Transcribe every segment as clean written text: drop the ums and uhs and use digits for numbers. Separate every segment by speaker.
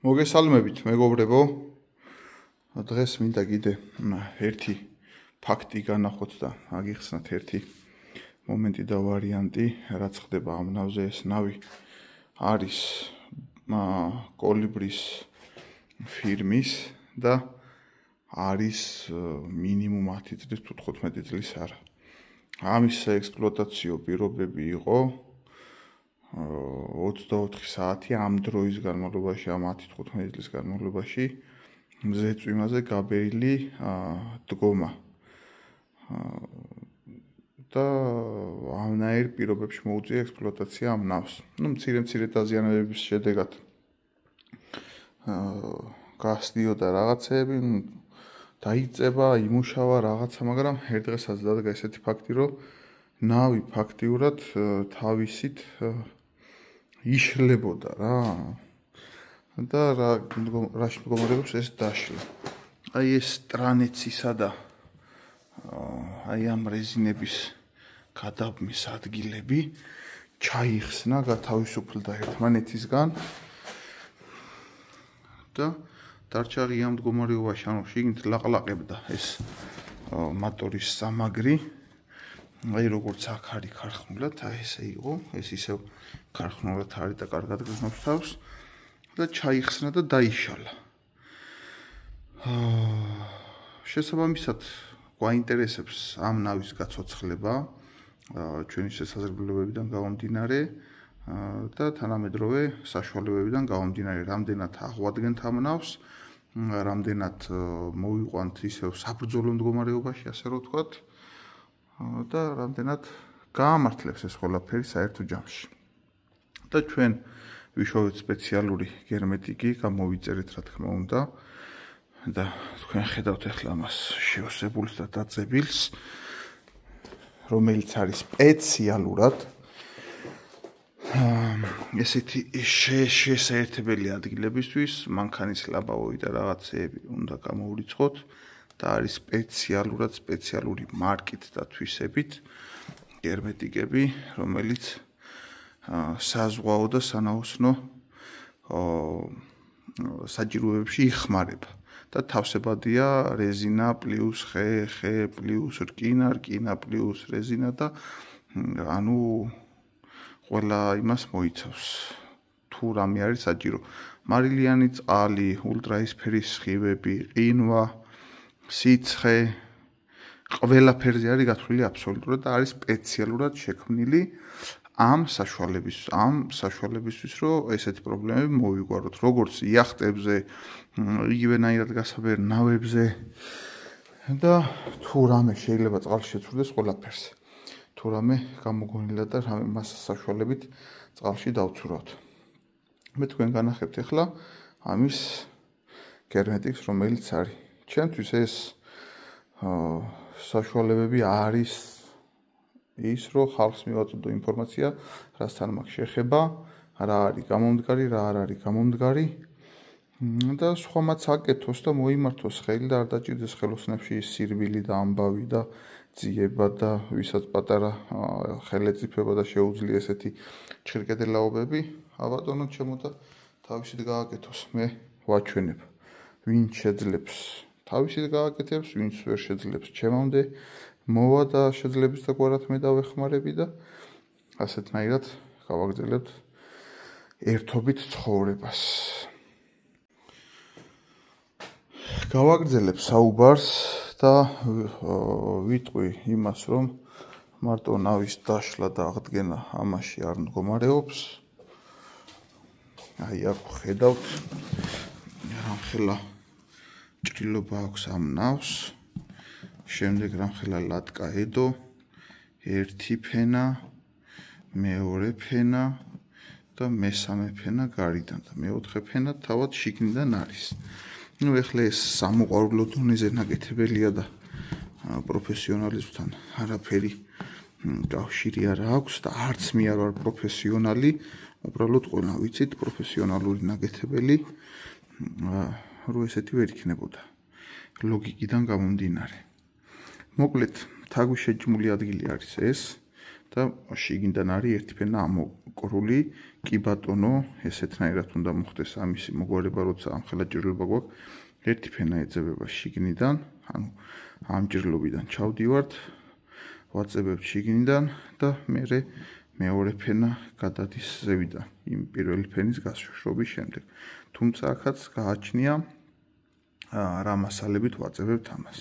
Speaker 1: მოგესალმებით, მეგობრებო. დღეს მინდა კიდე ერთი ფაქტი განახოთ და აგიხსნათ ერთი მომენტი და ვარიანტი, რაც ხდება ამ ნავზე. ეს ნავი არის კოლიბრის ფირმის და არის მინიმუმ 10 წლის თუ 15 წლის არა. ამის ექსპლუატაციო პირობები იყო 24 საათი ამ დროის განმავლობაში, ამ 10-15 წლის განმავლობაში მზე წვიმაზე გაბერილი დგომა. და ამნაირ პირობებში მოუწია ექსპლუატაცია ამ ნავს. მცირე დაზიანებების შედეგად გასდიოდა რაღაცეები, დაიწება, იმუშავა რაღაცა, მაგრამ ერთ დღესაც დადგა ესეთი ფაქტი, რომ ნავი ფაქტიურად თავისით იშლებოდა რა. და რაში მდგომარეობს ეს დაშლა. აი ეს ტრანეცისა და აი ამ რეზინების გადაბმის ადგილები ჩაიხსნა, გათავისუფლდა ერთმანეთისგან და დარჩა ღია მდგომარეობაში, ანუ შიგნით ლაყლაყებდა ეს მოტორის სამაგრი. აი როგორც აქ არის ქარხნულად, აი ესე იყო, ეს ისევ ქარხნულად არის და კარგად გრძნობს თავს და ჩაიხსნა და დაიშალა. შესაბამისად, გვაინტერესებს ამ ნავის გაცოცხლება ჩვენი შესაძლებლობებიდან გამომდინარე და თანამედროვე საშუალებებიდან გამომდინარე, რამდენად აღვადგენთ ამ ნავს, რამდენად მოვიყვანთ ისევ საბრძოლო მდგომარეობაში, ასე რომ ვთქვათ, და რამდენად გაამართლებს ეს ყველაფერი საერთო ჯამში. და ჩვენ ვიშოვეთ სპეციალური გერმეტიკი, გამოვიწერეთ რა თქმა უნდა და თქვენ ხედავთ ახლა მას შევსებულს და დაძებილს, რომელიც არის სპეციალურად ესეთი შესაერთებელი ადგილებისთვის, მანქანის ლაბავი და რაღაცეები უნდა გამოვრიცხოთ და არის სპეციალური მარკით და თვისებით გერმეტიკები, რომელიც საზღვაო და სანაოსნო საჭიროებებში იხმარება და თავსებადია რეზინა პლუს ხე პლუს რკინა პლუს რეზინა და ანუ ყველა იმას მოიცავს. თუ რამე არის საჭირო. მარილიანი წყალი, ულტრაისფერის სხივები, ყინვა, სიცხე, ყველაფერზე არის გათვლილი აბსოლუტურად და არის სპეციალურად შექმნილი ამ საშუალებისთვის, რომ ესეთი პრობლემები მოვიგვაროთ, როგორც იახტებზე, იგივენაირად გასაბერ ნავებზე და თუ რამე შეიძლება წყალში შეცურდეს ყველაფერზე. თუ რამე გამოგონილა და რამე მას საშუალებით წყალში დავცურავთ. მე თქვენ განახებთ ახლა ამის გერმეტიკს, რომელიც არის. ჩემთვის ეს საშუალებები არის ის, რომ ხალხს მივაწოდო ინფორმაცია, რასთან მაქვს შეხება, რა არის გამომდგარი, რა არ არის გამომდგარი და სხვამაც აკეთოს და მოიმართოს ხელი და არ დაჭირდეს ხელოსნებში სირბილი და ამბავი და ძიება და ვისაც პატარა ხელეწიფება და შეუძლია ესეთი ჩხირკედელაობები, აბატონო ჩემო და თავისით გააკეთოს. მე ვაჩვენებ, ვინ შეძლებს თავისით გააკეთებს, ვინც ვერ შეძლებს ჩემამდე მოვა და შეძლებს და გვარად მე დავეხმარები და ასეთნაირად გავაგრძელებთ ერთობით ცხოვრებას. გავაგრძელებ საუბარს და ვიტყვი იმას, რომ მარტო ნავის დაშლა და აღდგენა ამაში არ მდგომარეობს. აი აქ ხედავთ, რამხელა ჭრილობა აქვს ამ ნავს. შემდეგ რამხელა ლატკა ედო, ერთი ფენა, მეორე ფენა და მესამე ფენა გარიდან და მეოთხე ფენა თავად შიგნიდან არის. ეხლა ეს სამოყვარულო დონეზე ნაკეთებელია და პროფესიონალიზმთან არაფერი კავშირი არ აქვს და არც მე არ ვარ პროფესიონალი, უბრალოდ ყველა ვიცით პროფესიონალური ნაკეთებელი, რომ ესეთი ვერ იქნებოდა ლოგიკიდან გამომდინარე. მოკლედ, თაგვის შეჭმული ადგილი არის ეს და შიგნიდან არის ერთი ფენა ამოკრული, კი ბატონო, ესეთნაირად უნდა მოხდეს ამისი მოგვარება, როცა ამხელა ჭრილობა გვაქვს, ერთი ფენა ეძებება შიგნიდან, ანუ ამ ჭრილობიდან ჩავდივართ, ვაწებებ შიგნიდან და მერე მეორე ფენა გადადის ზევიდან, იმ პირველი ფენის გაშრობის შემდეგ. თუმცა აქაც გააჩნია რა მასალებით ვაწებებთ ამას.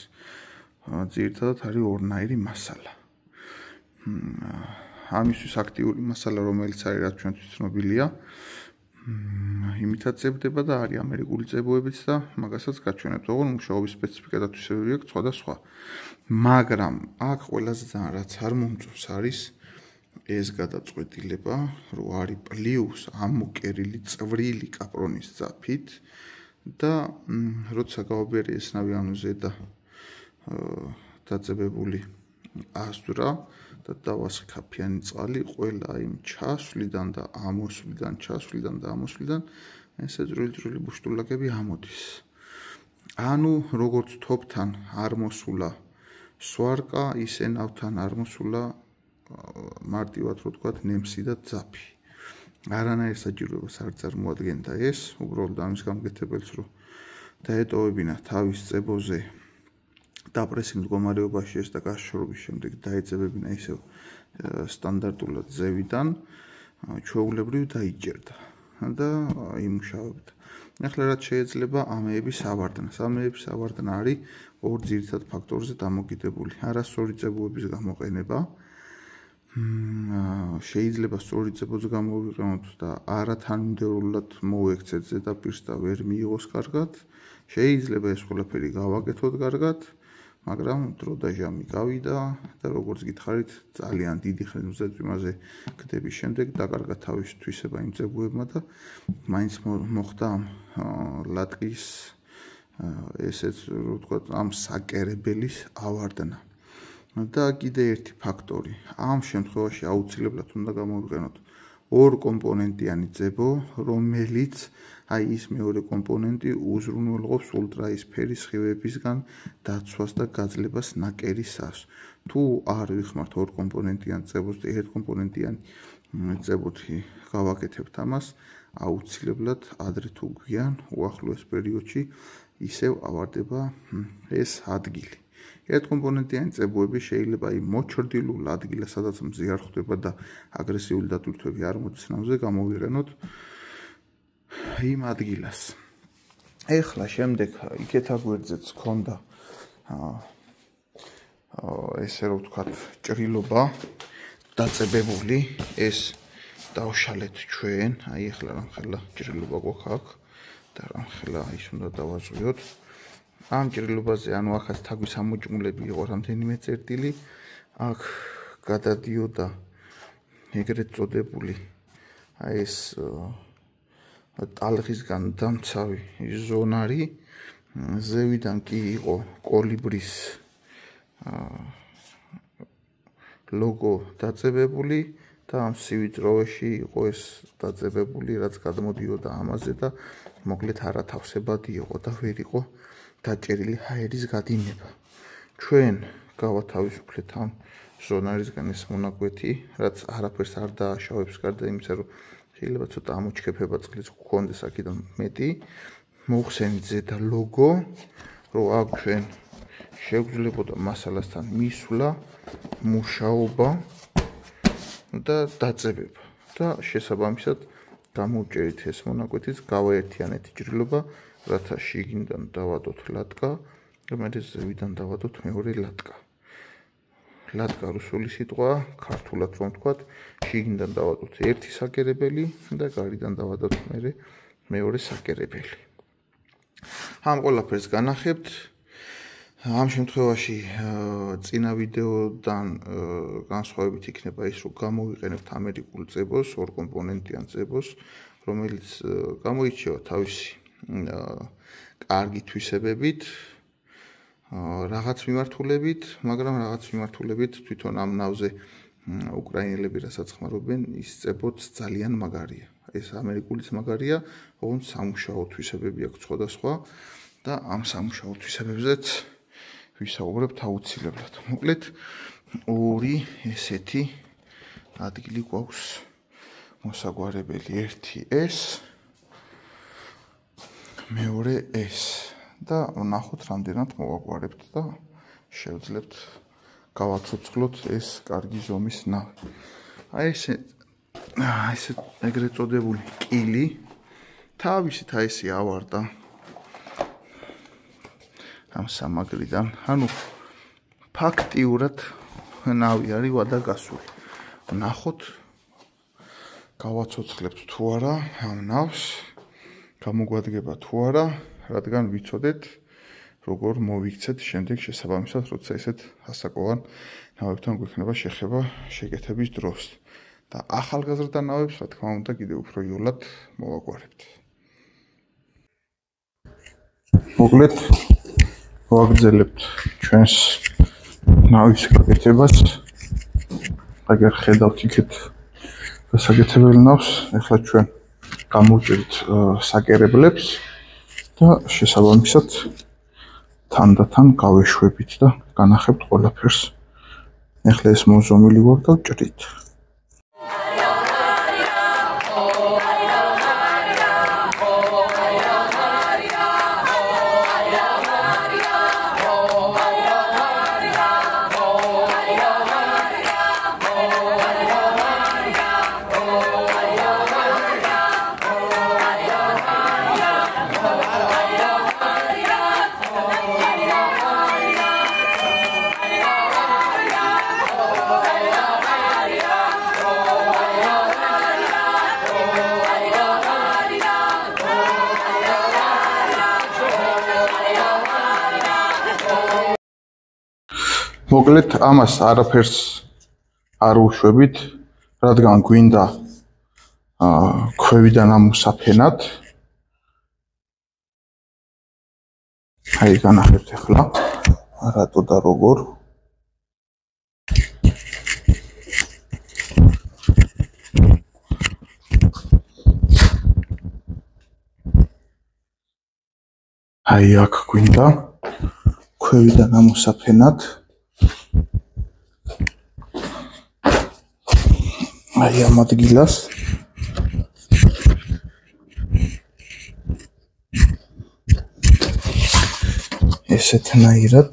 Speaker 1: ძირითადად არის ორნაირი მასალა. ამისთვის აქტიური მასალა, რომელიც არის რაც ჩვენთვის ცნობილია, იმითაც წერდება და არის ამერიკული წერებიც და მაგასაც გაჩვენებთ, ოღონდ მუშაობის სპეციფიკა და თვისებები აქვს სხვადასხვა. მაგრამ აქ ყველაზე ძალიან რაც არ მომწონს არის ეს გადაწყვეტილება, რომ არის პლუს ამოკერილი წვრილი კაპრონის ძაფით და როცა გავაბერე ეს ნავი ანუ ზედა დაძებებული აზვრა და დავასხიქაფიანი წყალი ყველა იმ ჩასვლიდან და ამოსვლიდან ესე ძრული ბუშტულაკები ამოდის. ანუ როგორც თოფთან არ მოსულა სვარკა, ისე ნავთან არ მოსულა მარტივად რო თქვათ ნემსი და ძაფი. არანაირ საჭიროებას არ წარმოადგენდა ეს, უბრალოდ ამის გამგეთებელს რომ დაეტოვებინა თავის წებოზე დაპრესილ მდგომარეობაში ეს და გაშრობის შემდეგ დაეწებებინა ისევ სტანდარტულად ზევიდან, ჩვეულებრივ დაიჭერდა და იმუშავებდა. ახლა რაც შეიძლება ამეების ავარდნას. ამეების ავარდნა არის ორ ძირითად ფაქტორზე დამოკიდებული. არასწორი წებოების გამოყენება, შეიძლება სწორი წებოზე გამოვიყენოთ და არათანმიმდევრულად მოვექცეთ ზედაპირს და ვერ მიიღოს კარგად. შეიძლება ეს ყველაფერი გავაკეთოთ კარგად, მაგრამ დრო და ჟამი გავიდა და როგორც გითხარით, ძალიან დიდი ხელმისაწვდომაზე გდების შემდეგ დაკარგა თავის თვისება იმ წებოებმა და მაინც მოხდა ლატყის ესეც რო ვთქვათ, ამ საკერებელის ავარდნა. და კიდე ერთი ფაქტორი. ამ შემთხვევაში აუცილებლად უნდა გამოვიყენოთ ორ კომპონენტიანი წებო, რომელიც აი ის მეორე კომპონენტი უზრუნველყოფს ულტრაისფერის სხივებისგან დაცვას და გაძლებას ნაკერისას. თუ არ ვიხმართ ორ კომპონენტიან წებოს და ერთ კომპონენტიანი წებოთ გავაკეთებთ ამას, აუცილებლად ადრე თუ გვიან უახლოეს პერიოდში ისევ ავარდება ეს ადგილი. ერთ კომპონენტიანი წებოები შეიძლება იმ მოჩრდილულ ადგილას, სადაც მზი არ ხვდება და აგრესიული დატვირთვები არ მოდის ნავზე, გამოვიყენოთ იმ ადგილას. ეხლა შემდეგ იქეთა გვერდზეც ჰქონდა ესე რომ ვთქვათ, ჭრილობა დაწებებული, ეს დავშალეთ ჩვენ, აი ეხლა რამხელა ჭრილობა გვაქვს აქ და რამხელა ის უნდა დავაზღვიოთ. ამ ჭრილობაზე, ანუ ახაც თაგვის ამოჭმულები იყო რამდენიმე წერტილი, აქ გადადიოდა ეგრეთ წოდებული აი ეს ტალღისგან დამცავი ზონარი, ზევიდან კი იყო კოლიბრის ლოგო დაწებებული და ამ სივიწროვეში იყო ეს დაწებებული, რაც გადმოდიოდა ამაზე და მოკლედ არათავსებადი იყო და ვერ იყო დაჭერილი ჰაერის გადინება. ჩვენ გავათავისუფლეთ ამ ზონარისგან ეს მონაკვეთი, რაც არაფერს არ დააშავებს გარდა იმისა, რომ შეიძლება ცოტა ამოჩქეფება წყლის გქონდეს აქედან მეტი. მოვხსენით ზედა ლოგო, რომ აქ ჩვენ შეგვძლებოდა მასალასთან მისვლა, მუშაობა და დაწებება და შესაბამისად გამოვჭერით ეს მონაკვეთიც, გავაერთიანეთ ჭრილობა, რათა შიგნიდან დავადოთ ლატკა და მე ზევიდან დავადოთ მეორე ლატკა. ლატკა რუსული სიტყვაა, ქართულად რომ ვთქვათ, შიგნიდან დავადოთ ერთი საკერებელი და გარედან დავადოთ მეორე საკერებელი. ამ ყველაფერს განახებთ. ამ შემთხვევაში წინა ვიდეოდან განსხვავებით იქნება ის, რომ გამოვიყენებთ ამერიკულ წებოს, ორ კომპონენტიან წებოს, რომელიც გამოირჩევა თავისი კარგი თვისებებით, რაღაც მიმართულებით, მაგრამ რაღაც მიმართულებით თვითონ ამ ნავზე უკრაინელები რასაც ხმარობენ, ის წებოც ძალიან მაგარია. ეს ამერიკულიც მაგარია, ოღონდ სამუშაო თვისებები აქვს სხვადასხვა და ამ სამუშაო თვისებებზეც ვისაუბრებთ აუცილებლად. მოკლედ ორი ესეთი ადგილი გვაქვს მოსაგვარებელი ერთი ეს მეორე ეს და ნახოთ რამდენად მოვაგვარებთ და შევძლებთ გავაცოცხლოთ ეს კარგი ზომის ნავი. აი ესე ეგრეთ წოდებული კილი თავისით აი ესე ავარდა ამ სამაგრიდან. ანუ ფაქტიურად ნავი არის ვადაგასული. ნახოთ გავაცოცხლებთ თუ არა ამ ნავს, გამოგვადგება თუ არა, რადგან ვიცოდეთ როგორ მოვიქცეთ შემდეგ შესაბამისად, როცა ესეთ ასაკოვან ნავებთან გვექნება შეხება შეკეთების დროს. და ახალგაზრდა ნავებს, რა თქმა უნდა, კიდევ უფრო იოლად მოვაგვარებთ. მოკლედ ვაგრძელებთ ჩვენს ნავის გაკეთებას. აგერ ხედავთ იქეთ გასაკეთებელ ნავს, ეხლა ჩვენ გამოვჭერთ საკერებლებს და შესაბამისად თანდათან გავეშვებით და განახებთ ყველაფერს. ეხლა ეს მოზომილი ვარ და ვჭრით. მოკლედ ამას არაფერს არ უშვებით, რადგან გვინდა ქვევიდან ამოსაფენად. აი განახებთ ახლა რატო და როგორ. აი აქ გვინდა ქვევიდან ამოსაფენად. აი ამ ადგილას ესეთნაირად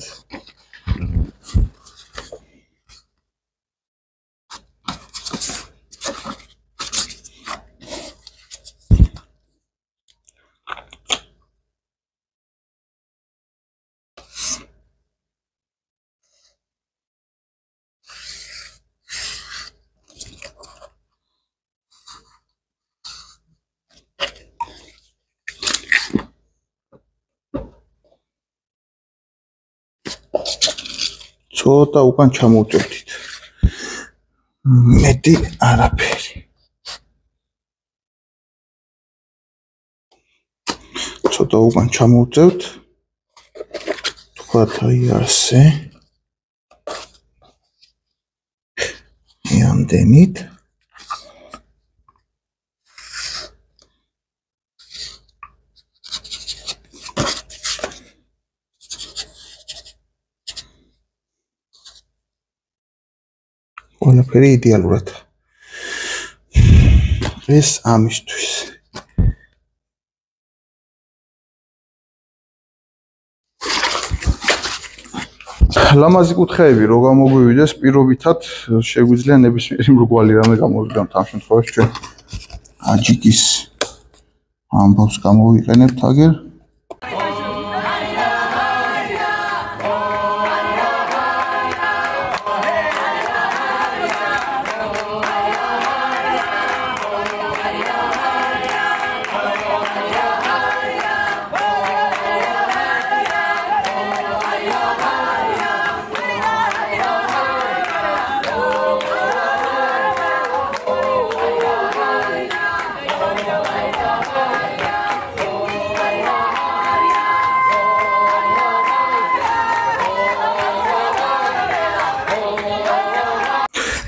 Speaker 1: ცოტა უკან ჩამოვწევთ. მეტი არაფერი. ცოტა უკან ჩამოვწევთ. თქვათ აი ასე. ამდენით. ყველაფერი იდეალურად. ეს ამისთვის. ლამაზი კუთხეები რო გამოგვივიდეს, პირობითად შეგვიძლია ნებისმიერი მრგვალი რამე გამოვიგდოთ. ამ შემთხვევაში ჩვენ აჯიკის ამბავს გამოვიყენებთ აგერ.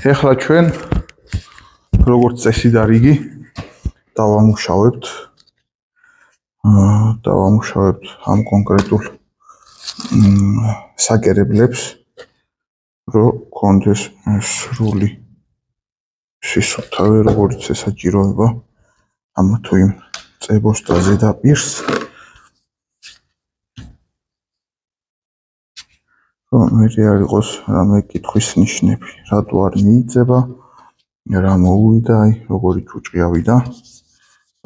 Speaker 1: ეხლა ჩვენ როგორც წესი და რიგი დავამუშავებთ ამ კონკრეტულ საკერებლებს, რომ კონდეს სრული ვისუფთავე როგორც ესაჭიროება ამა თუ იმ წებოს და ზედაპირს რომ არ იყოს რამე კითხვის ნიშნები რატო არ მიიწება რა მოუვიდა აი როგორი ჭუჭი ავიდა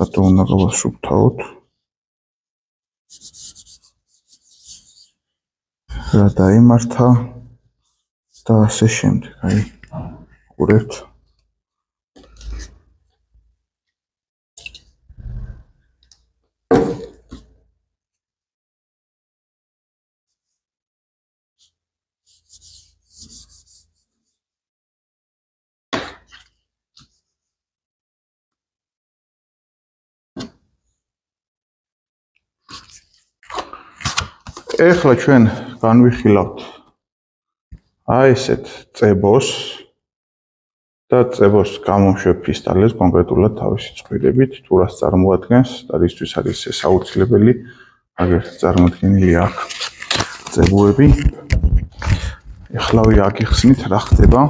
Speaker 1: რატო უნდა გავასუფთავოთ რა დაიმართა და ასე შემდეგ აი ყურებთ ეხლა ჩვენ განვიხილავთ აი ესეთ წებოს და წებოს გამომშვებ ფისტალეს კონკრეტულად თავისი წყვილებით თუ რას წარმოადგენს და რისთვის არის ეს აუცილებელი აგერ წარმოქმნილი აქ წებოები ეხლავე აგიხსნით რა ხდება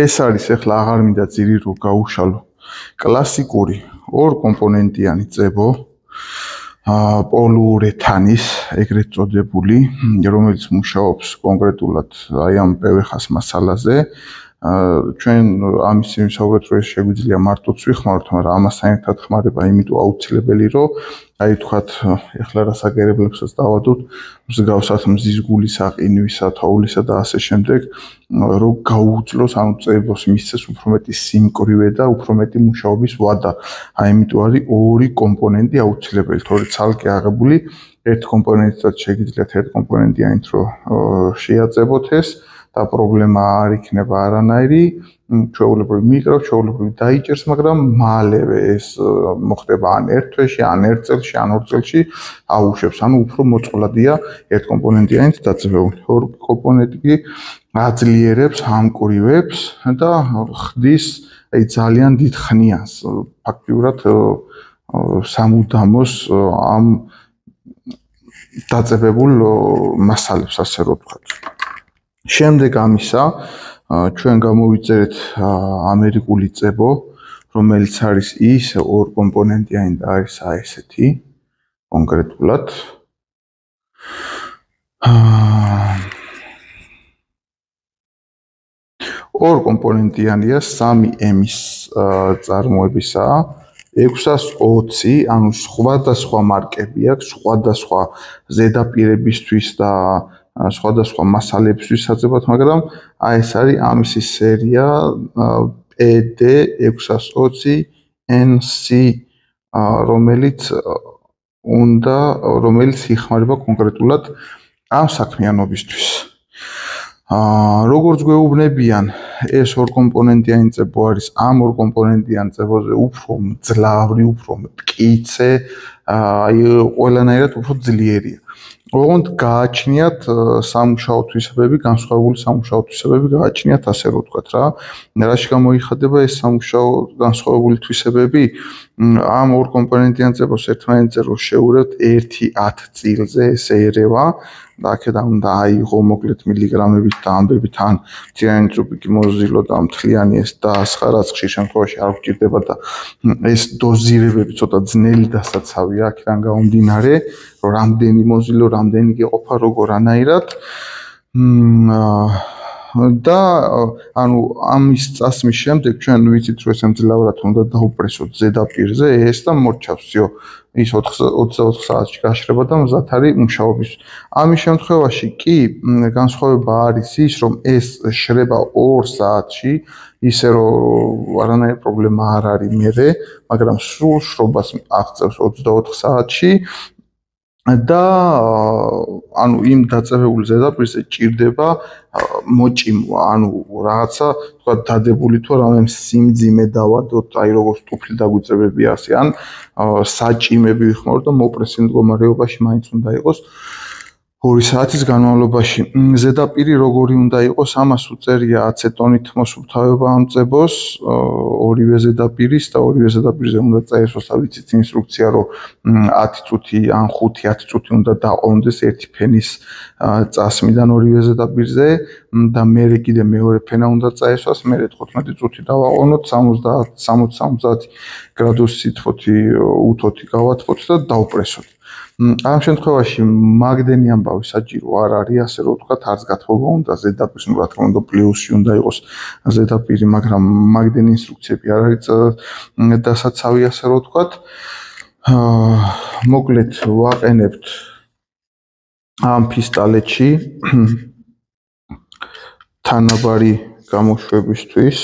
Speaker 1: ეს არის ეხლა აღარ მინდა ძირი რო გაუშალო კლასიკური ორ კომპონენტიანი წებო პოლიურეთანის ეგრეთ წოდებული რომელიც მუშაობს კონკრეტულად აი ამ PVH-ს მასალაზე ჩვენ ამის ვისაუბრეთ რომ ეს შეგვიძლია მარტოც ვიხმაროთ მაგრამ ამასთან ერთად ხმარება იმიტომ აუცილებელი რომ აი თქვათ ეხლა რასაგერებლებსაც დავადოთ მსგავსად მზის გულის აყინვისა თოვლისა და ასე შემდეგ რომ გაუძლოს ანუ წებოს მისცეს უფრო მეტი სიმკვრივე და უფრო მეტი მუშაობის ვადა აი იმიტომ არის ორი კომპონენტი აუცილებელი თორე ცალკე აღებული ერთ კომპონენტად შეგიძლიათ ერთ კომპონენტიანით რომ შეაწებოთ ეს და პრობლემა არ იქნება არანაირი ჩვეულებრივ მიკროს ჩვეულებრივ დაიჭერს მაგრამ მალევე ეს მოხდება ან ერთ თვეში ან ერთ წელში ან ორ წელში აუშვებს ანუ უფრო მოწყვლადია ერთ კომპონენტიანით დაძაბული ორ კომპონენტი აძლიერებს ამკვრივებს და ხდის აი ძალიან დიდ ხნიანს ფაქტიურად სამუდამოს ამ დაძაბებულ მასალებს ასე რომ ვთქვათ შემდეგ ამისა ჩვენ გამოვიწერეთ ამერიკული წებო რომელიც არის ისე ორ კომპონენტიანი და არის აი ესეთი კონკრეტულად ორ კომპონენტიანია 3M-ის წარმოებისაა 620 ანუ სხვადასხვა მარკები აქვს სხვადასხვა ზედაპირებისთვის და სხვადასხვა მასალებისთვის საძებად, მაგრამ აი ეს არის ამისი სერია PD620NC, რომელიც იხმარება კონკრეტულად ამ საქმიანობისთვის. როგორც გვეუბნებიან, ეს ორ კომპონენტიანი წებო არის ამ ორ კომპონენტიან წებოზე უფრო მძლავრი, უფრო მტკიცე, აი ყველანაირად უფრო ძლიერია. ოღონდ გააჩნიათ სამუშაო თვისებები, განსხვავებული სამუშაო თვისებები გააჩნიათ, ასე რომ ვთქვათ რა. რაში გამოიხატება ეს სამუშაო განსხვავებული თვისებები? ამ ორ კომპონენტიან წებოს ერთმანეთზე რო შევურევთ 1-10 წილზე ესე ერევა და აქედან უნდა აიღო მოკლედ მილიგრამებით და ამბებით ან მთლიანი წუბიკი მოზილო და მთლიანი ეს დაასხა, რაც ხშირ შემთხვევაში არ გვჭირდება და ეს დოზირებები ცოტა ძნელი დასაცავია აქედან გამომდინარე, რომ რამდენი მოზილო, რამდენი გეყოფა, როგორანაირად და ანუ ამის წასმის შემდეგ ჩვენ ვიცით რომ ეს მძლავრად უნდა დაუპრესოთ ზედაპირზე ეს და მორჩავს всё ის 24 საათში გაშრება და მზად არის მუშაობის. ამის შემთხვევაში კი განსხვავება არის ის რომ ეს შრება 2 საათში ისე რომ არანაირი პრობლემა არ არის მერე, მაგრამ სრულ შრობას აღწევს 24 საათში და ანუ იმ დაწევებულ ზედაპირზე ჭირდება მოჭიმვა, ანუ რაღაცა თქვა დადებული თუ რამე სიმძიმე დავადოთ, აი როგორც ტუფლი დაგვიწებები ასე, ან საჭიმები ვიხმაროთ და მოპრესი მდგომარეობაში მაინც უნდა იყოს. 2 საათის განმავლობაში. ზედაპირი როგორი უნდა იყოს, ამას უწერია აცეტონით მოსუფთავება ამ წებოს, ორივე ზედაპირის და ორივე ზედაპირზე უნდა წაესვას, ვიცით ინსტრუქცია, რომ 10 წუთი ან 5-10 წუთი უნდა დაყოვნდეს ერთი ფენის წასმიდან ორივე ზედაპირზე და მერე კიდე მეორე ფენა უნდა წაესვას, მერე 15 წუთი დავაყოვნოთ, 60 გრადუსით უთოთი გავათბოთ და დავპრესოთ. ამ შემთხვევაში მაგდენი ამბავი საჭირო არ არის, ასე რომ ვთქვათ, არც გათბობა უნდა ზედაპირს, რა თქმა უნდა, პლუსი უნდა იყოს ზედაპირი, მაგრამ მაგდენი ინსტრუქციები არ არის დასაცავი, ასე რომ ვთქვათ. მოკლედ ვაყენებთ ამ ფისტალეტში თანაბარი გამოშვებისთვის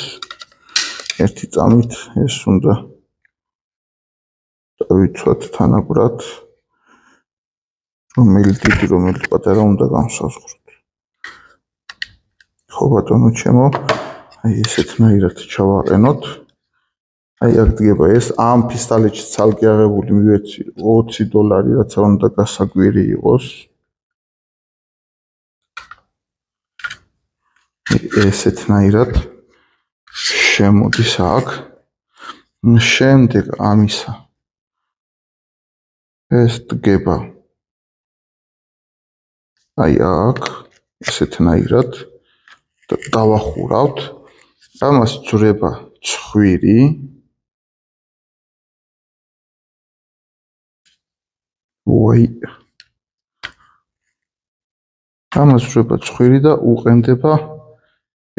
Speaker 1: ერთი წამით ეს უნდა დავიცვათ თანაბრად. რომელი დიდი, რომელი პატარა უნდა განსაზღვროთ. ხო ბატონო ჩემო, აი ესეთნაირად ჩავაყენოთ. აი აქ დგება ეს ამ ფისტალეტში ცალკე აღებული მივეცი $20, რაც უნდა გასაკვირი იყოს. ესეთნაირად შემოდის აქ. შემდეგ ამისა ეს დგება აი აქ ესეთნაირად და დავახურავთ. ამას ძვრება ცხვირი. ამას ძვრება ცხვირი და უყენდება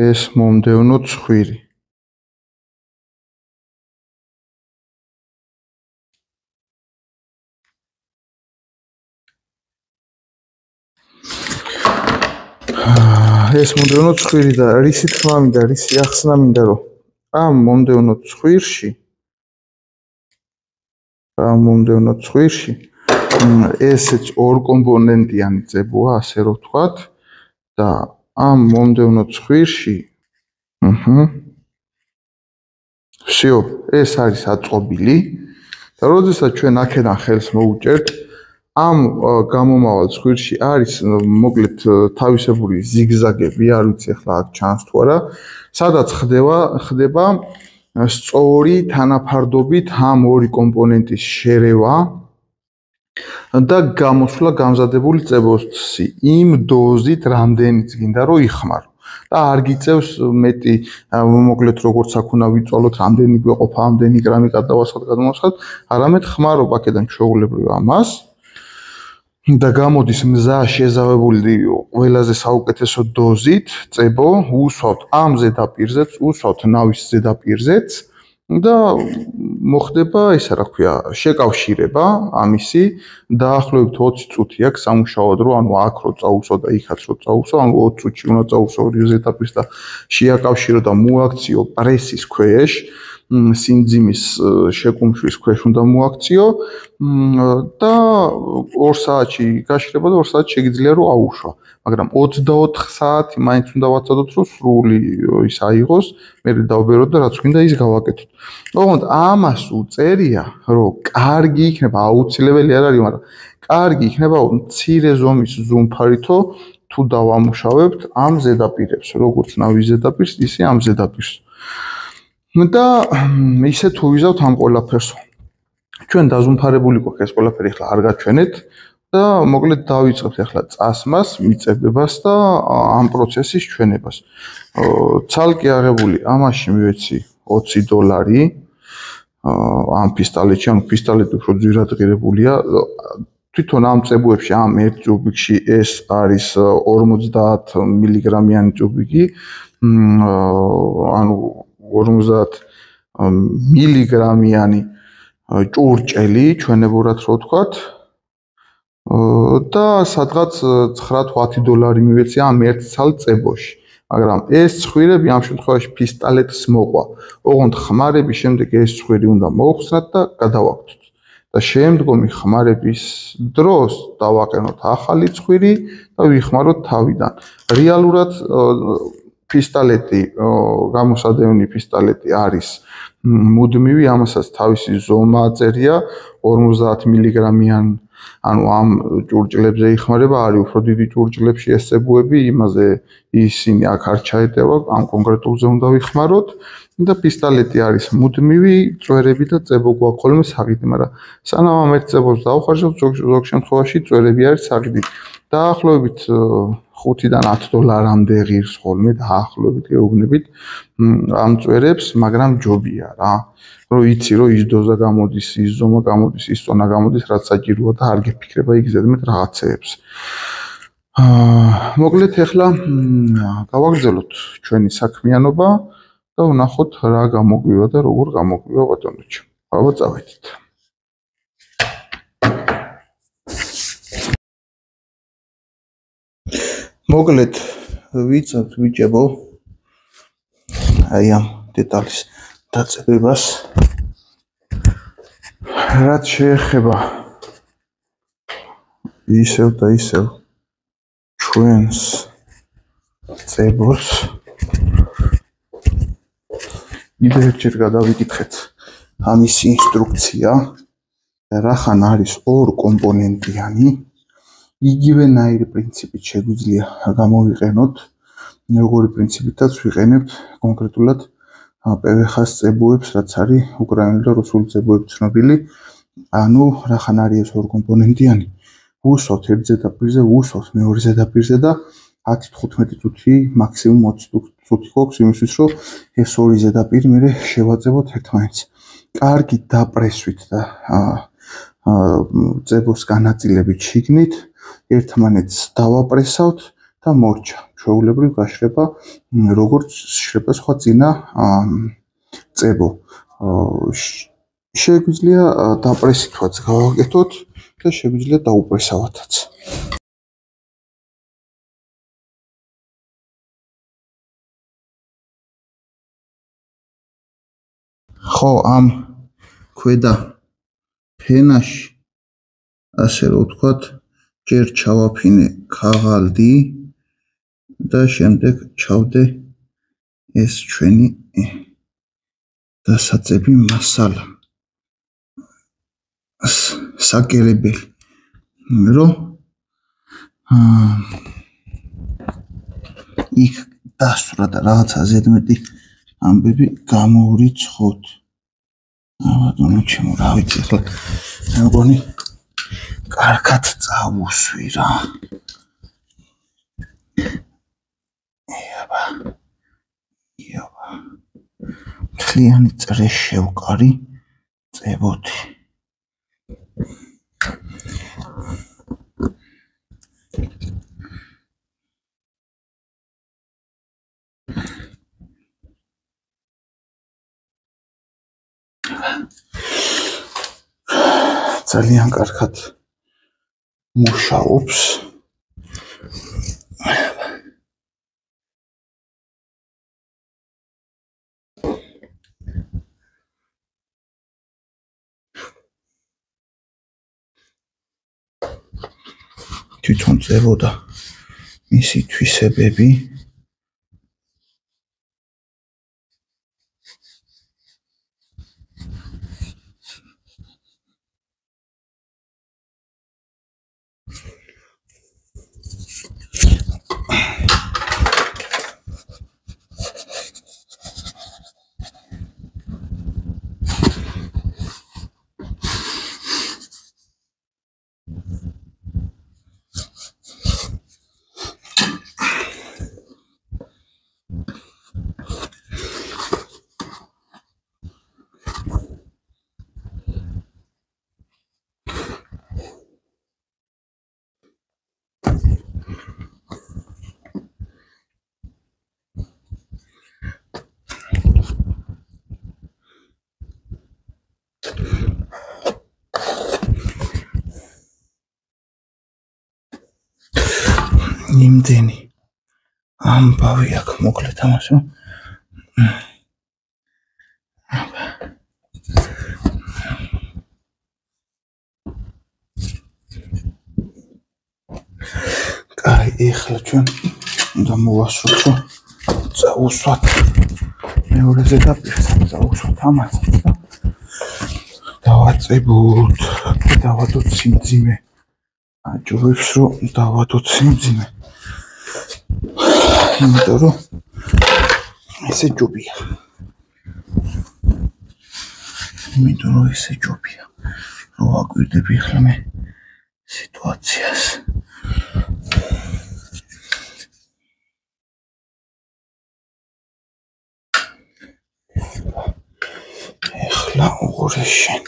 Speaker 1: ეს მომდევნო ცხვირი. ეს მომდევნო ცხვირი და რისი თქმა მინდა, რისი ახსნა მინდა, რომ ამ მომდევნო ცხვირში ესეც ორ კომპონენტიანი წებოა, ასე რომ ვთქვათ, და ამ მომდევნო ცხვირში всё, ეს არის აწყობილი და როდესაც ჩვენ აქედან ხელს მოუჭერთ, ამ გამომავალ ცხვირში არის მოკლედ თავისებური ზიგზაგები, არ ვიცი ახლა აქ ჩანს თუ არა, სადაც ხდება სწორი თანაფარდობით ამ ორი კომპონენტის შერევა და გამოსვლა გამზადებული წებოსი იმ დოზით, რამდენიც გინდა რომ იხმარო. და არ გიწევს მეტი, მოკლედ როგორც აქ უნდა ვიწვალოთ, რამდენი გვეყოფა, ამდენი გრამი გადავასხათ, არამედ ხმარობ აქედან ჩვეულებრივ ამას. და გამოდის მზა შეზავებული ყველაზე საუკეთესო დოზით წებო, უსვავთ ამ ზედაპირზეც, უსვავთ ნავის ზედაპირზეც და მოხდება ისა რა ქვია, შეკავშირება ამისი დაახლოებით 20 წუთი აქვს სამუშაო დრო, ანუ აქ რო წაუსვა და იქაც რო წაუსვა, ანუ 20 წუთში უნდა წაუსვა ორი ზედაპირს და შეაკავშირო და მოაქციო პრესის ქვეშ. სინძიმის შეკუმშვის ქვეშ უნდა მოაქციო და 2 საათში გაშრება და 2 საათში შეიძლება რომ აუშვა. მაგრამ 24 საათი მაინც უნდა ვაცადოთ, რომ სრული ის აიღოს, მე დავბეროთ და რაც გვინდა ის გავაკეთოთ. ოღონდ ამას უწერია, რომ კარგი იქნება, აუცილებელი არ არის, მაგრამ კარგი იქნება მცირე ზომის ზუმფარითო თუ დავამუშავებთ ამ ზედაპირებს, როგორც ნავის ზედაპირს, ისე ამ ზედაპირს. და ისე თუ ვიზავთ ამ ყველაფერს. ჩვენ დაზუმფარებული გვაქვს ეს ყველაფერი, ახლა არ გაჩვენეთ და მოკლედ დავიწყებთ ახლა წასმას, მიწებებას და ამ პროცესის ჩვენებას. ცალკე აღებული ამაში მივეცი $20 ამ ფისტალეტში, ანუ ფისტალეტი უფრო ძვირად ღირებულია. თვითონ ამ წებუებში ამ ერთ ჭუბიქში ეს არის 50 მილიგრამიანი ჭუბიკი, ანუ 50 მილიგრამიანი ჭურჭელი, ჩვენებურად რო ვთქვათ. და სადღაც $9-10 მივეცი ამ ერთ ცალ წებოში. მაგრამ ეს ცხვირები ამ შემთხვევაში ფისტალეტს მოყვა. ოღონდ ხმარების შემდეგ ეს ცხვირი უნდა მოუხსნათ და გადავაგდოთ. და შემდგომი ხმარების დროს დავაყენოთ ახალი ცხვირი და ვიხმაროთ თავიდან. რეალურად ფისტალეტი, გამოსადევნი ფისტალეტი არის მუდმივი, ამასაც თავისი ზომა წერია 50 მილიგრამიან ანუ ამ ჭურჭლებზე იხმარება, არის უფრო დიდი ჭურჭლებში ეს წებუები, იმაზე ისინი აქ არ ჩაეტევა, ამ კონკრეტულზე უნდა ვიხმაროთ და პისტოლეტი არის მუდმივი, წვერები და წებო გვაქვს ხოლმე საყიდი, მაგრამ სანამ ამ ერთ წებოს დავხარჯავთ, ზოგ შემთხვევაში წვერები არის საყიდი. დაახლოებით $5-10 ღირს ხოლმე, დაახლოებით გეუბნებით ამ წვერებს, მაგრამ ჯობია რა. რომ იცი რომ ის დოზა გამოდის, ის ზომა გამოდის, ის წონა გამოდის, რაც საჭიროა და არ გეფიქრება იქ ზედმეტ რაღაცეებს. მოკლედ ახლა გავაგრძელოთ ჩვენი საქმიანობა და ვნახოთ რა გამოგვივა და როგორ გამოგვივა ბატონოჩო. აბა წავედით. მოკლედ ვიცავთ ბიჭებო აი ამ დეტალის დაწებებას რაც შეეხება ისევ და ისევ ჩვენს წებოს კიდევ ერთხელ გადავიკითხეთ ამის ინსტრუქცია რახან არის ორ კომპონენტიანი იგივენაირი პრინციპით შეგვიძლია გამოვიყენოთ როგორი პრინციპითაც ვიყენებთ კონკრეტულად PVH-ს წებუებს რაც არის უკრაინული და რუსული წებუები ცნობილი ანუ რახან არის ეს ორ კომპონენტიანი ვუსვათ ერთ ზედაპირზე ვუსვათ მეორე ზედაპირზე და 10-15 წუთი მაქსიმუმ 20 წუთი გვაქვს იმისთვის რომ ეს ორი ზედაპირი მე შევაწებოთ ერთმანეთს კარგი დაპრესვით და წებოს განაწილებით შიგნით ერთმანეთს დავაპრესავთ და მორჩა ჩვეულებრივ გაშრება როგორც შრება სხვა წინა წებო შეგვიძლია დაპრესითვაც გავაკეთოთ და შეგვიძლია დაუპრესავათაც ხო ამ ქვედა ფენაში ასე რომ ვთქვათ ჯერ ჩავაფინე ქაღალდი და შემდეგ ჩავდე ეს ჩვენი დასაწები მასალა საკერებელი რომ იქ დასვრა და რაღაცა ზედმეტი ამბები გამოვრიცხოთ ბატონო ჩემო რა ვიცი ახლა მე მგონი კარგად წავუსვი რა იაბა მთლიანი წრე შევკარი წებოთი ძალიან კარგად მუშაობს თვითონ წებო და მისი თვისებები იმდენი ამბავი აქ მოკლედ ამას რომ კაი ეხლა ჩვენ უნდა მოვასრულოთ რომ წავუსვათ მეორე ზედაპირს წავუსვათ ამასაც და დავაწებოთ და დავადოთ სიმძიმე აჭრებს რომ დავადოთ სიმძიმე. იმიტომ რომ ესე ჯობია. რომ აკვირდები ახლა მე სიტუაციას. ახლა უღრეშენ.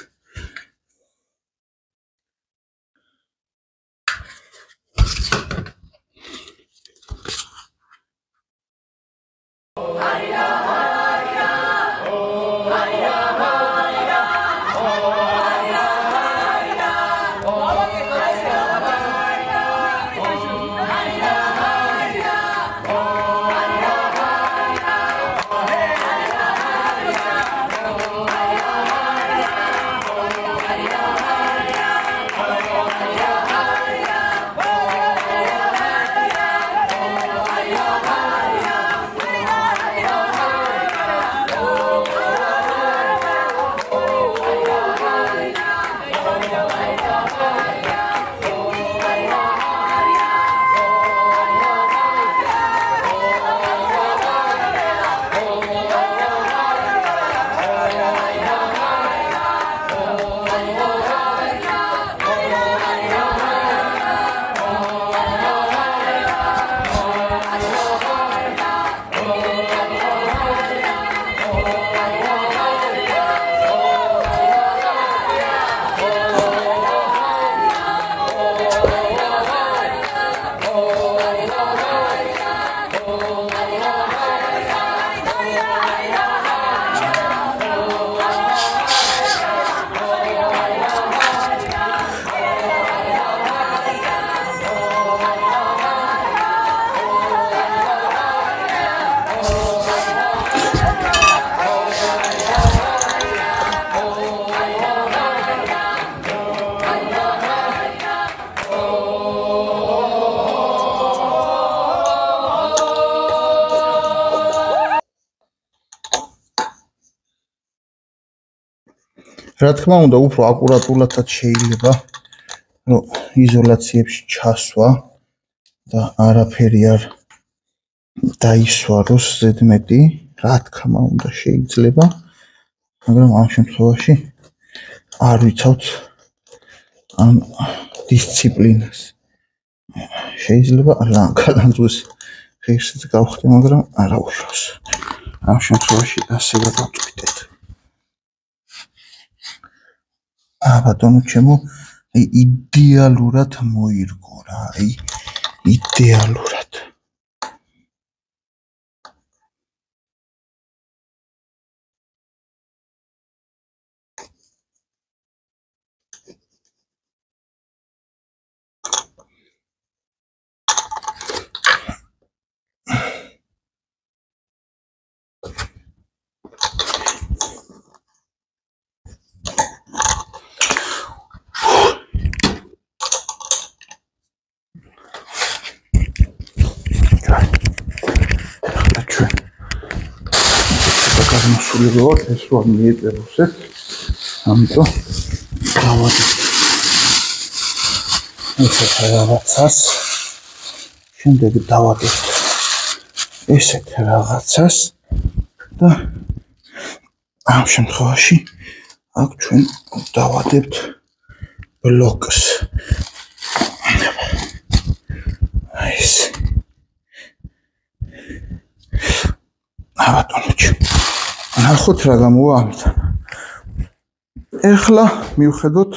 Speaker 1: რა თქმა უნდა, უფრო აკურატულადაც შეიძლება რომ იზოლაციებში ჩასვა და არაფერი არ დაისვაროს ზედმეტი, რა თქმა უნდა შეიძლება, მაგრამ ამ შემთხვევაში არ ვიცავთ ამ დისციპლინას. შეიძლება ლანკალანძვის ღირსიც გავხდე, მაგრამ არა უშავს. ამ შემთხვევაში ასე გადავწყვიტეთ. ბატონო ჩემო, იდეალურად მოირგო რა, იდეალურად. მოსულიყავთ ეს რა მიეწეროსეთ, ამიტომ გავადეთ ესეთ რაღაცას, შემდეგ დავადეთ ესეთ რაღაცას და ამ შემთხვევაში აქ ჩვენ დავადებთ ბლოკს. ეს ბატონო ნახოთ რა გამოვა ამიდან. ეხლა მივხედოთ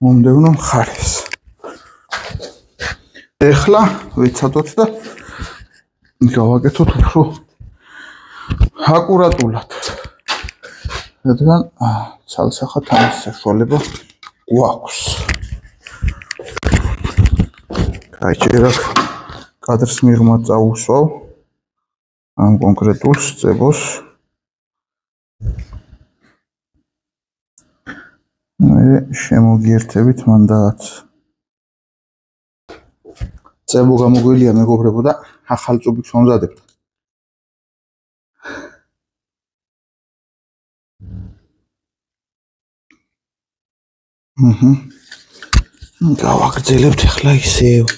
Speaker 1: მომდევნო მხარეს. ეხლა ვეცადოთ და გავაკეთოთ უფრო აკურატულად. რადგან ცალსახად ამის საშუალება გვაქვს. გაიჭირა კადრს მიღმა წაუსვავ ამ კონკრეტულ სწებოს. მე შემოგიერთებით მანდაც წებო გამოგვილია მეგობრებო და ახალ წუბიკს ვამზადებთ. გავაგრძელებთ ახლა ისევ.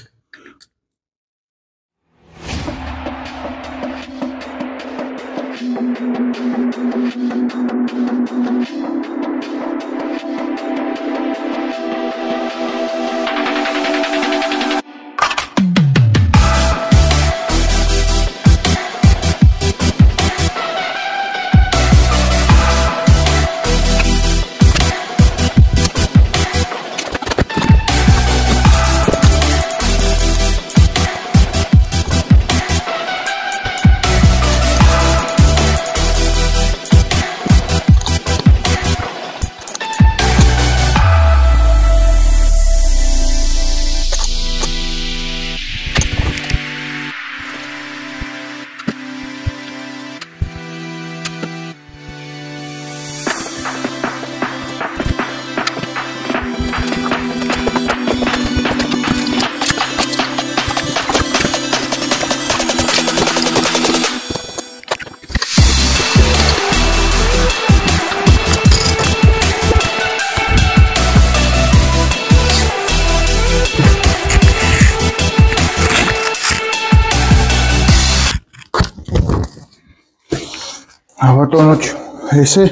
Speaker 1: ბატონოჩო, ესე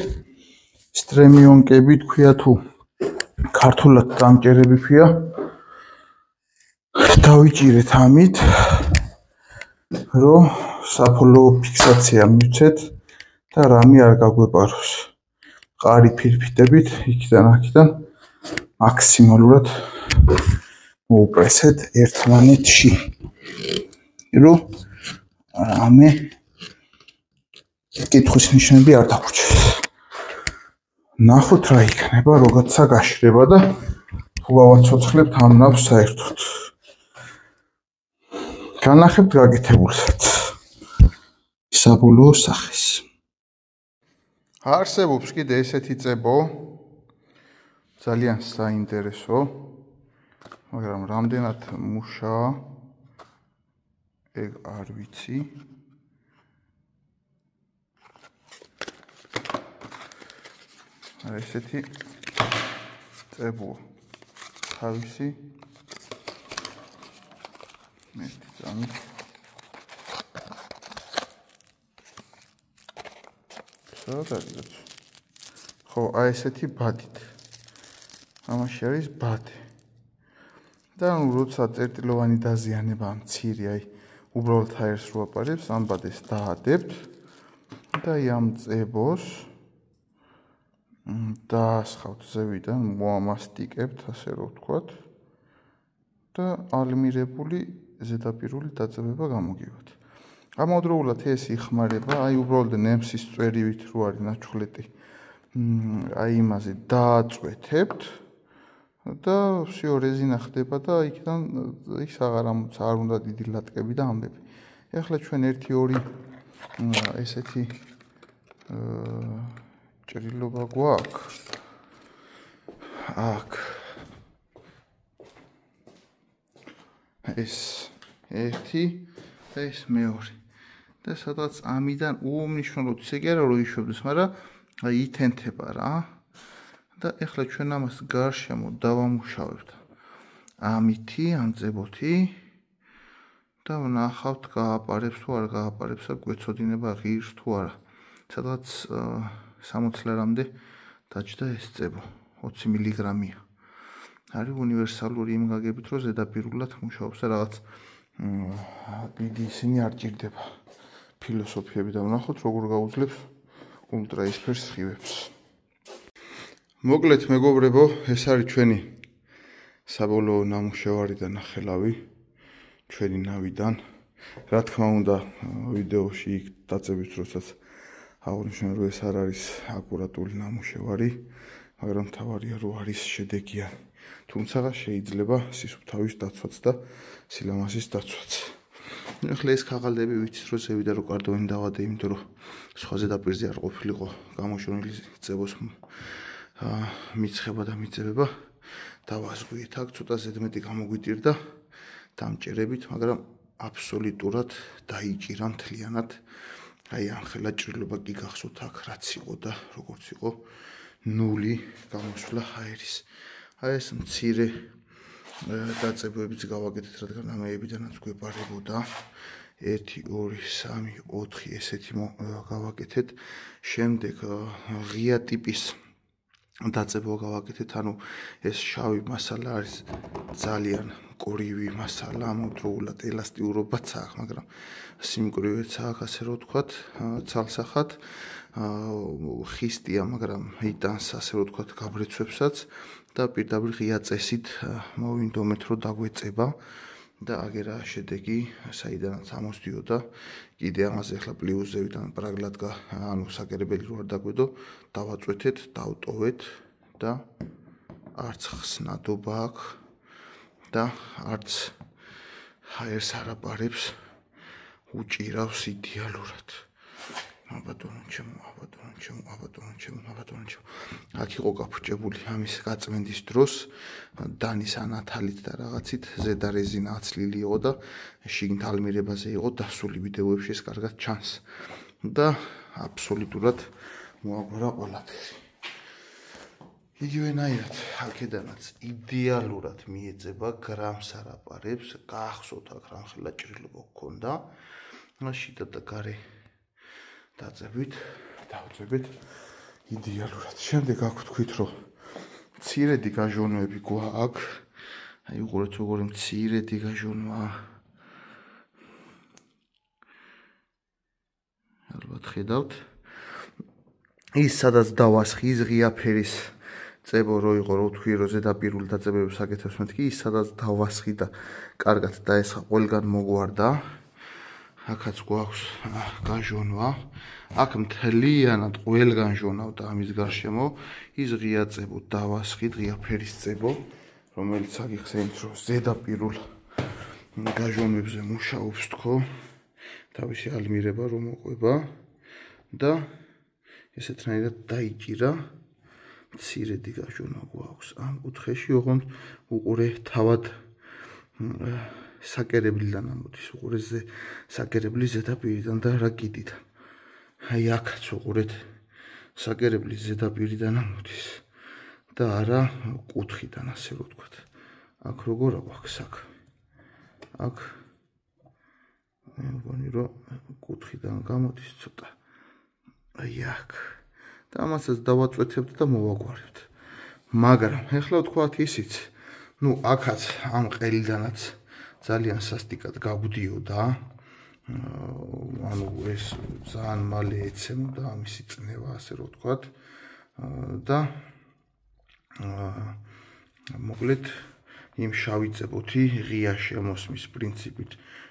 Speaker 1: სტრემიონკები თქვია თუ ქართულად დამჭერები ქვია. დავიჭირეთ ამით, რომ საფოლოო ფიქსაცია მივცეთ და რამე არ გაგვეპაროს. ყარი ფირფიტებით იქიდან მაქსიმალურად მოუპრესეთ ერთმანეთში. რომ რამე კითხვის ნიშნები არ დაგვრჩეს. ნახოთ რა იქნება, როცა გაშრება და თუ გავაცოცხლებთ ამ ნავს საერთოდ. განახებთ გაკეთებულსაც. საბოლოო სახეს. არსებობს კიდე ესეთი წებო, ძალიან საინტერესო, მაგრამ რამდენად მუშაა, ეგ არ ვიცი. ესეთი წებო თავისი მეტი წამით სადაც ხო აი ესეთი ბადით ამაში არის ბადი და ნუ როცა წერტილოვანი დაზიანება მცირე აი უბრალოდ აერს რო აპარებს ამ ბადეს დაადებთ და აი ამ წებოს დაასხავთ ზევიდან, მოამასტიკებთ, ასე რომ ვთქვათ და ალმირებული ზედაპირული დაწებება გამოგივათ. ამავდროულად ეს იხმარება, აი უბრალოდ ნემსის წვერივით რო არის ნაჩვლეტი, აი იმაზე დააწვეთებთ და всё რეზინა ხდება და იქიდან ის აღარ უნდა დიდი ლატკები და ამბები. ეხლა ჩვენ 1-2 ესეთი ჭრილობა გვაქვს. აქ ეს ერთი და ეს მეორე. და სადღაც ამიდან უმნიშვნელოდ ისე კი არა რომ იშვებდეს, მაგრამ აი ითენთება რა. და ეხლა ჩვენ ამას გარშემო დავამუშავებთ. ამითი, ამ წებოთი და ვნახავთ გააპარებს თუ არ გააპარებს და გვეცოდინება ღირს თუ არა. სადღაც 60 ლარამდე დაჭდა ეს წებო, 20 მილიგრამია. არის უნივერსალური იმ გაგებით, რომ ზედაპირულად მუშაობს და რაღაც დიდი ისინი არ ჭირდება. ფილოსოფიები და ვნახოთ როგორ გაუძლებს ულტრაისფერ სხივებს. მოკლედ მეგობრებო, ეს არის ჩვენი საბოლოო ნამუშევარი და ნახელავი ჩვენი ნავიდან. რა თქმა უნდა, ვიდეოში იქ დაწების დროსაც აღნიშნე რომ ეს არ არის აკურატული ნამუშევარი, მაგრამ თავარია რომ არის შედეგიანი. თუმცა შეიძლება სისუფთავის დაცვაც და სილამაზის დაცვაც. ეხლა ეს ქაღალდები ვიცით რომ ზევიდა რომ კარტონი დავადე, იმიტომ რომ სხვა ზედაპირზე არ ყოფილიყო გამოშვენილი წებოს მიცხება და მიწებება. დავაზღვიეთ აქ ცოტა ზედმეტი გამოგვიტირდა დამჭერებით, მაგრამ აბსოლუტურად დაიჭირა მთლიანად. აი ამხელა ჭრილობა კი გახსოვთ აქ რაც იყო და როგორც იყო ნული გამოსვლა ჰაერის. აი ეს მცირე დაწებოებიც გავაკეთეთ, რადგან ამეებიდანაც გვეპარებოდა 1 2 3 4 ესეთი გავაკეთეთ. შემდეგ ღია ტიპის დაწებო გავაკეთეთ, ანუ ეს შავი მასალა არის ძალიან კრივი მასალა, ამავდროულად ელასტიურობაც აქვს, მაგრამ სიმკვრივეც აქვს, ასე რომ ვთქვათ, ცალსახად ხისტია, მაგრამ იტანს, ასე რომ ვთქვათ, გაბრეცვებსაც და პირდაპირ ღია წესით მოვინდომეთ, რომ დაგვეწება და აგერა შედეგი, საიდანაც ამოსდიოდა. კიდე ამაზე ახლა პლუსზე ვიდან პრაგლად ანუ საკერებელი რო არ დაგვედო, დავაწვეთეთ, დავტოვეთ და არც ხსნადობა აქვს და არც ჰაერს არაპარებს, უჭირავს იდეალურად. აბატონო ჩემო. აქ იყო გაფუჭებული ამის გაწმენდის დროს დანის ანათალით და რაღაცით, ზედა რეზინა აცლილი იყო და შიგნით ალმირებაზე იყო დასული, ვიდეოებში ეს კარგად ჩანს და აბსოლუტურად მოაგვარა ყველაფერი. იგივენაირად აქედანაც იდეალურად მიეწება, გრამს არაპარებს, გაახსოვთ აქ რამხელა ჭრილობა გქონდა, შიდა და გარე დაწებით, დავწებით იდეალურად. შემდეგ აქ ვთქვით, რომ მცირედი გაჟონვები გვაქვს. აი უყურეთ როგორი მცირედი გაჟონვაა. ალბათ ხედავთ. ის სადაც დავასხი, ის ღია ფერის წებო რო იყო, რო ვთქვი, რომ ზედაპირული დაწებების აკეთებს მეთქი, ის სადაც დავასხი და კარგად დაესხა, ყველგან მოგვარდა. აქაც გვაქვს გაჟონვა. აქ მთლიანად ყველგან ჟონავდა ამის გარშემო, ის ღია წებო დავასხით, ღია ფერის წებო, რომელიც აგიხსენით, რომ ზედაპირულ გაჟონვებზე მუშაობს თქო, თავისი ალმირება რომ მოყვება და ესეთნაირად დაიჭირა. მცირედი გაჟონვა გვაქვს ამ კუთხეში, ოღონდ უყურე თავად საკერებლიდან ამოდის, უყურე საკერებლის ზედაპირიდან და რა კიდიდან. აი აქაც უყურეთ საკერებლის ზედაპირიდან ამოდის და არა კუთხიდან, ასე რომ ვთქვათ. აქ როგორ აქვს აქ? აქ მე მგონი რომ კუთხიდან გამოდის ცოტა. აი აქ. და ამასაც დავაწვეთებთ და მოვაგვარებთ. მაგრამ ეხლა ვთქვათ ისიც, აქაც ამ ყელიდანაც ძალიან სასტიკად გაგვდიოდა. ანუ ეს ძალიან მალე ეცემოდა ამისი წნევა, ასე რომ ვთქვათ. და მოკლედ იმ შავი წებოთი ღია შემოსმის პრინციპით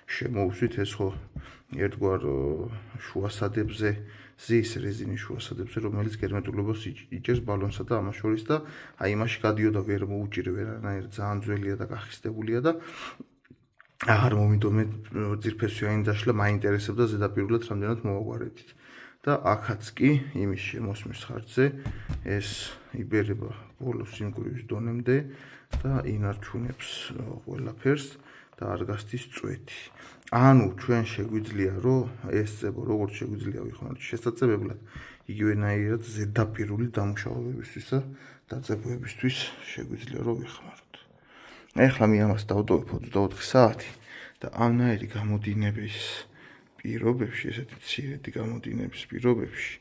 Speaker 1: შემოუსვით, ეს ხო ერთგვარ შუასადებზე ზის რეზინის შუასადებზე, რომელიც გერმეტულობას იჭერს ბალონსა და ამას შორის და აი იმაში გადიოდა, ვერ მოუჭირე ვერანაირ, ძალიან ძველია და გახისტებულია და აღარ მომიდომე ძირფესვი აინდაშლა, მაინტერესებდა ზედაპირულად რამდენად მოვაგვარებდით. და აქაც კი იმის შემოსმის ხარჯზე ეს იბერება ბოლოს სიმკვრივის დონემდე და ინარჩუნებს ყველაფერს და არ გასდის წვეთი. ანუ ჩვენ შეგვიძლია, რომ ეს წებო როგორც შეგვიძლია ვიხმაროთ შესაძლებლად, იგივენაირად ზედაპირული დამუშავებებისთვის და დაწებოებისთვის შეგვიძლია რომ ვიხმაროთ. ეხლა მე ამას დავტოვებ 24 საათი და ამნაირი გამოდინების პირობებში, ესეთი მცირედი გამოდინების პირობებში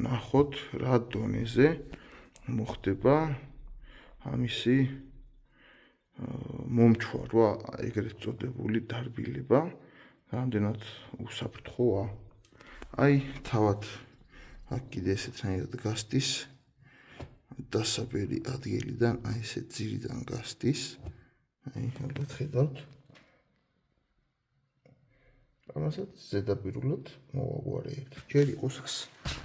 Speaker 1: ნახოთ რა დონეზე მოხდება ამისი მომჩვარვა, ეგრეთ წოდებული დარბილება, რამდენად უსაფრთხოა. აი თავად აქ კიდე ესეთნაირად გასდის დასაბერი ადგილიდან, აი ესეთ ძირიდან გასდის. აი ალბათ ხედავთ. ამასაც ზედაპირულად მოვაგვარებთ. ჯერ იყოს ასე.